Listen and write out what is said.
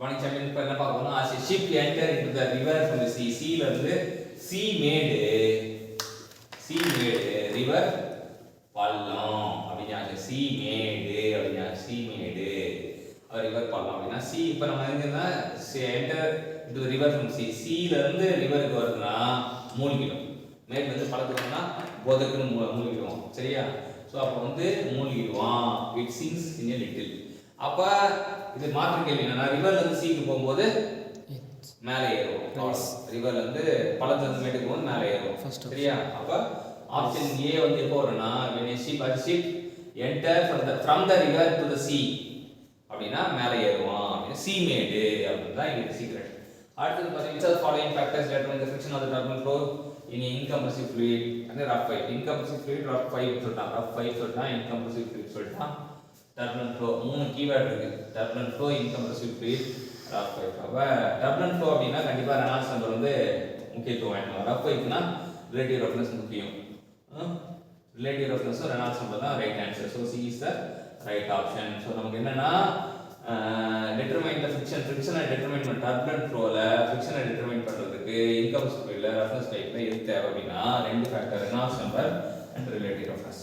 Morning champion இப்போ என்ன பார்க்க போறோம்? as a ship enter into the river from the sea. sea ல இருந்து sea made river பள்ளம் அப்படினா sea made அப்படினா sea made river பள்ளம் அப்படினா sea இப்போ நம்ம எங்கன்னா enter into the river from sea. sea ல இருந்து ரிவருக்கு வருதுனா மூழ்கிடும். மேட் வந்து பள்ளத்துக்குனா போதக்குன்னு மூழ்கிடுவோம். சரியா? சோ அப்ப வந்து மூழ்கிடுவான். it sinks in a little. அப்ப இது மாற்று கேள்வி என்னன்னா ரிவர்ல இருந்து சீக்கு போகும்போது மேலே ஏறும். ரிவர்ல இருந்து பள்ளத்துல இருந்து மேட்டுக்கு போகும்போது மேலே ஏறும். சரியா? அப்ப ஆப்ஷன் A வந்து எப்போ வரும்னா when a ship enter from the river to the sea அப்படினா மேலே ஏறுவான். அப்படினா sea made அப்படிதான் இங்க சீக்ரெட். அடுத்து பாத்தீங்கன்னா the following factors determine the friction of the turbulent flow in incompressible fluid and rough pipe. incompressible fluid rough pipe சொல்றாங்க. rough pipe சொல்றா incompressible fluid சொல்றா. turbulent flow மூணு கீவேர்ட் இருக்கு. turbulent flow, incompressible fluid, rough pipe. அப்ப turbulent flow அப்படினா கண்டிப்பா Reynolds number வந்து முக்கியத்துவம் வாய்ந்தது. rough pipeனா relative roughness முக்கியம். relative roughness ரெனால்ட்ஸ் நம்பர் தான் right answer. so C is the right option. so நமக்கு என்னன்னா determine the friction determine பண்ண turbulent flowல friction determine பண்றதுக்கு incompressible fluidல roughness pipeல எது தேவை அப்படினா ரெண்டு factor Reynolds number and relative roughness.